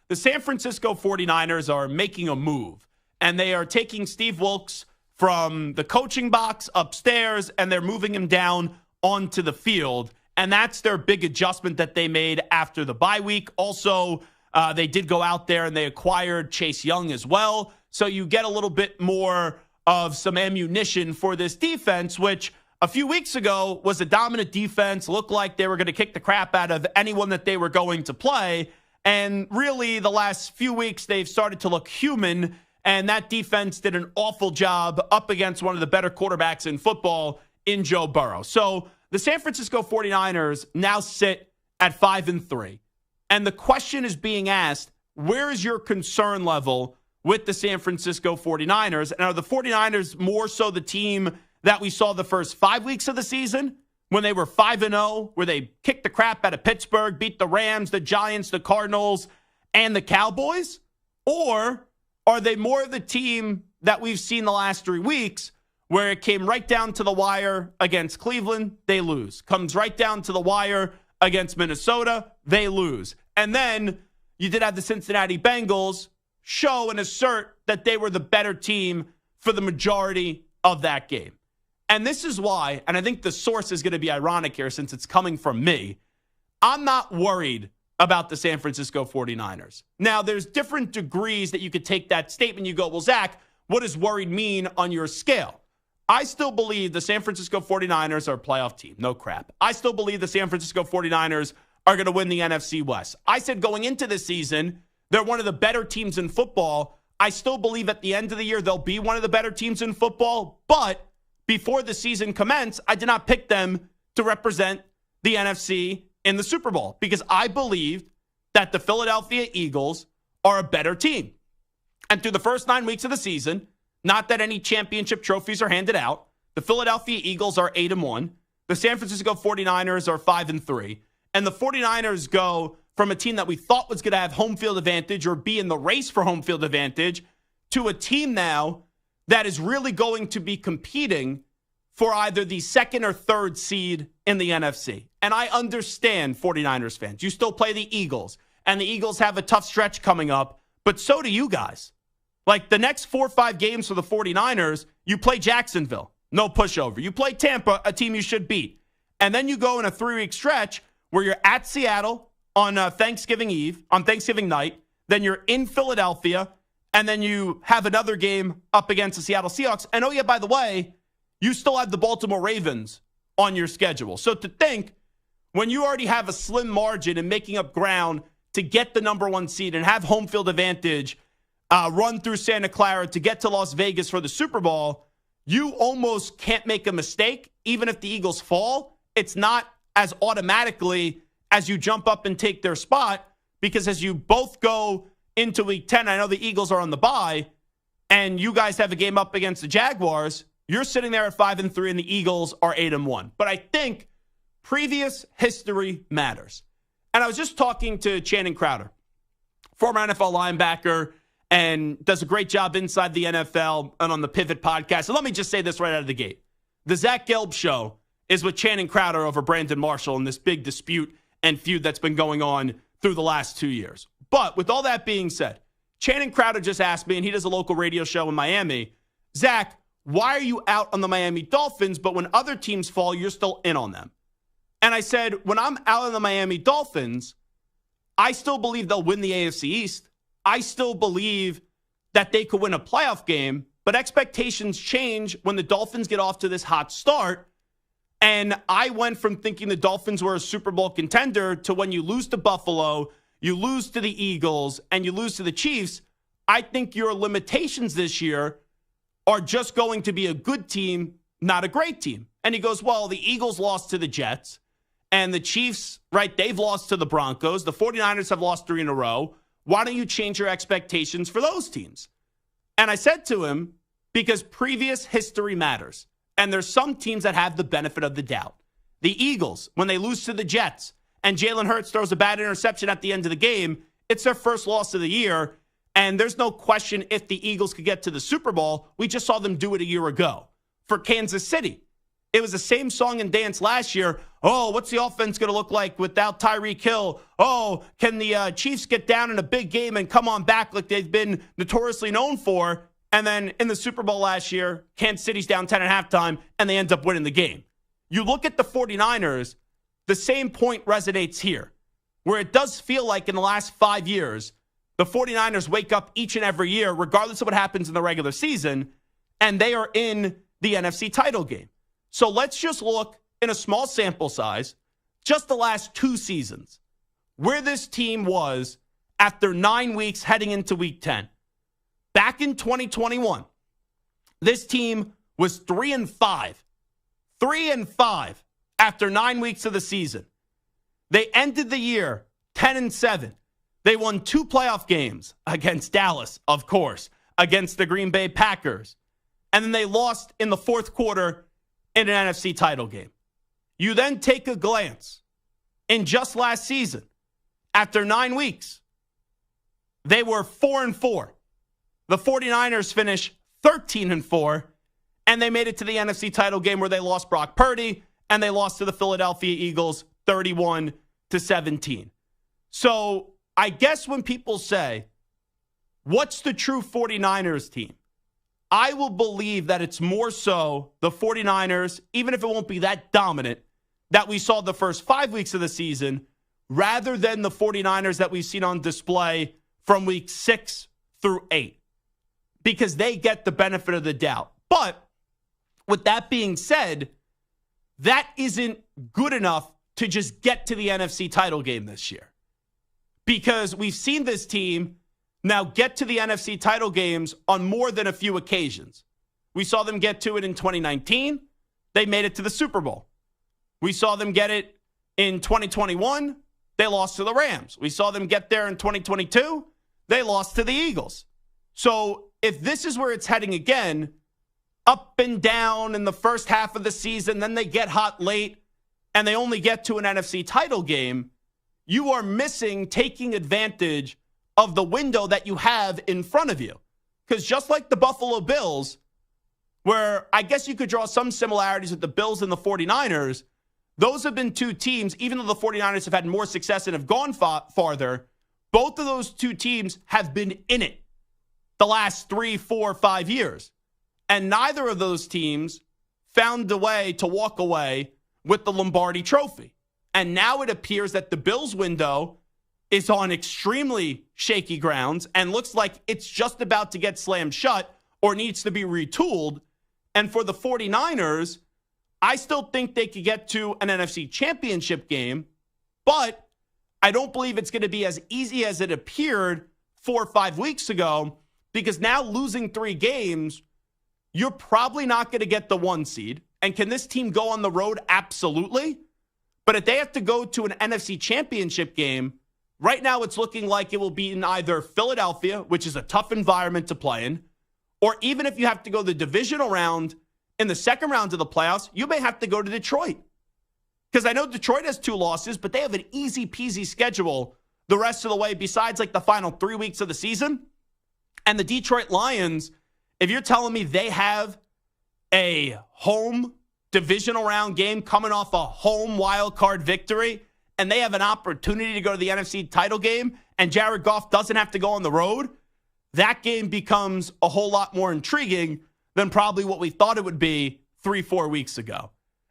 the San Francisco 49ers are making a move, and they are taking Steve Wilkes from the coaching box upstairs, and they're moving him down onto the field. And that's their big adjustment that they made after the bye week. Also, they did go out there and they acquired Chase Young as well. So you get a little bit more of some ammunition for this defense, which a few weeks ago was a dominant defense, looked like they were going to kick the crap out of anyone that they were going to play. And really, the last few weeks, they've started to look human. And that defense did an awful job up against one of the better quarterbacks in football in Joe Burrow. So the San Francisco 49ers now sit at 5-3. And the question is being asked, where is your concern level with the San Francisco 49ers? And are the 49ers more so the team that we saw the first 5 weeks of the season when they were 5-0, where they kicked the crap out of Pittsburgh, beat the Rams, the Giants, the Cardinals, and the Cowboys? Or are they more of the team that we've seen the last 3 weeks where it came right down to the wire against Cleveland, they lose. Comes right down to the wire against Minnesota, they lose. And then you did have the Cincinnati Bengals show and assert that they were the better team for the majority of that game. And this is why, and I think the source is going to be ironic here since it's coming from me, I'm not worried about the San Francisco 49ers. Now, there's different degrees that you could take that statement. You go, well, Zach, what does worried mean on your scale? I still believe the San Francisco 49ers are a playoff team. No crap. I still believe the San Francisco 49ers are going to win the NFC West. I said going into this season, they're one of the better teams in football. I still believe at the end of the year, they'll be one of the better teams in football. But before the season commenced, I did not pick them to represent the NFC in the Super Bowl because I believed that the Philadelphia Eagles are a better team. And through the first 9 weeks of the season, not that any championship trophies are handed out, the Philadelphia Eagles are 8-1. The San Francisco 49ers are 5-3. And the 49ers go from a team that we thought was going to have home field advantage or be in the race for home field advantage to a team now that is really going to be competing for either the second or third seed in the NFC. And I understand 49ers fans. You still play the Eagles, and the Eagles have a tough stretch coming up, but so do you guys. Like the next 4 or 5 games for the 49ers, you play Jacksonville, no pushover. You play Tampa, a team you should beat. And then you go in a 3-week stretch where you're at Seattle on Thanksgiving Eve, on Thanksgiving night. Then you're in Philadelphia, and then you have another game up against the Seattle Seahawks. And oh yeah, by the way, you still have the Baltimore Ravens on your schedule. So to think, when you already have a slim margin and making up ground to get the number 1 seed and have home field advantage, run through Santa Clara to get to Las Vegas for the Super Bowl, you almost can't make a mistake. Even if the Eagles fall, it's not as automatically as you jump up and take their spot, because as you both go into week 10, I know the Eagles are on the bye, and you guys have a game up against the Jaguars, you're sitting there at 5-3 and the Eagles are 8-1. But I think previous history matters. And I was just talking to Channing Crowder, former NFL linebacker, and does a great job inside the NFL and on the Pivot podcast. So let me just say this right out of the gate. The Zach Gelb show is with Channing Crowder over Brandon Marshall in this big dispute and feud that's been going on through the last 2 years. But with all that being said, Channing Crowder just asked me, and he does a local radio show in Miami, Zach, why are you out on the Miami Dolphins, but when other teams fall, you're still in on them? And I said, when I'm out on the Miami Dolphins, I still believe they'll win the AFC East. I still believe that they could win a playoff game, but expectations change when the Dolphins get off to this hot start. And I went from thinking the Dolphins were a Super Bowl contender to when you lose to Buffalo, you lose to the Eagles, and you lose to the Chiefs. I think your limitations this year are just going to be a good team, not a great team. And he goes, well, the Eagles lost to the Jets, and the Chiefs, right, they've lost to the Broncos. The 49ers have lost 3 in a row. Why don't you change your expectations for those teams? And I said to him, because previous history matters. And there's some teams that have the benefit of the doubt. The Eagles, when they lose to the Jets, and Jalen Hurts throws a bad interception at the end of the game, it's their first loss of the year. And there's no question if the Eagles could get to the Super Bowl. We just saw them do it a year ago. For Kansas City, It was the same song and dance last year. Oh, what's the offense going to look like without Tyreek Hill? Oh, can the Chiefs get down in a big game and come on back like they've been notoriously known for? And then in the Super Bowl last year, Kansas City's down 10 at halftime, and they end up winning the game. You look at the 49ers, the same point resonates here, where it does feel like in the last 5 years, the 49ers wake up each and every year, regardless of what happens in the regular season, and they are in the NFC title game. So let's just look in a small sample size, just the last 2 seasons, where this team was after 9 weeks heading into week 10. Back in 2021, this team was 3-5. 3-5 after 9 weeks of the season. They ended the year 10-7. They won 2 playoff games against Dallas, of course, against the Green Bay Packers. And then they lost in the fourth quarter in an NFC title game. You then take a glance in just last season. After 9 weeks, they were 4-4. The 49ers finished 13-4, and they made it to the NFC title game where they lost Brock Purdy, and they lost to the Philadelphia Eagles 31-17. So I guess when people say, what's the true 49ers team? I will believe that it's more so the 49ers, even if it won't be that dominant, that we saw the first 5 weeks of the season, rather than the 49ers that we've seen on display from week 6 through 8. Because they get the benefit of the doubt. But with that being said, that isn't good enough to just get to the NFC title game this year. Because we've seen this team now get to the NFC title games on more than a few occasions. We saw them get to it in 2019. They made it to the Super Bowl. We saw them get it in 2021. They lost to the Rams. We saw them get there in 2022. They lost to the Eagles. So if this is where it's heading again, up and down in the first half of the season, then they get hot late, and they only get to an NFC title game, you are missing taking advantage of the window that you have in front of you. Because just like the Buffalo Bills, where I guess you could draw some similarities with the Bills and the 49ers, those have been 2 teams, even though the 49ers have had more success and have gone farther, both of those 2 teams have been in it the last 3, 4, 5 years. And neither of those teams found a way to walk away with the Lombardi Trophy. And now it appears that the Bills window is on extremely shaky grounds and looks like it's just about to get slammed shut or needs to be retooled. And for the 49ers, I still think they could get to an NFC championship game, but I don't believe it's going to be as easy as it appeared 4 or 5 weeks ago, because now losing 3 games, you're probably not going to get the 1 seed. And can this team go on the road? Absolutely. But if they have to go to an NFC championship game, right now it's looking like it will be in either Philadelphia, which is a tough environment to play in, or even if you have to go the divisional round in the second round of the playoffs, you may have to go to Detroit. Because I know Detroit has 2 losses, but they have an easy-peasy schedule the rest of the way besides like the final 3 weeks of the season. And the Detroit Lions, if you're telling me they have a home divisional round game coming off a home wild card victory, and they have an opportunity to go to the NFC title game, and Jared Goff doesn't have to go on the road, that game becomes a whole lot more intriguing than probably what we thought it would be 3, 4 weeks ago.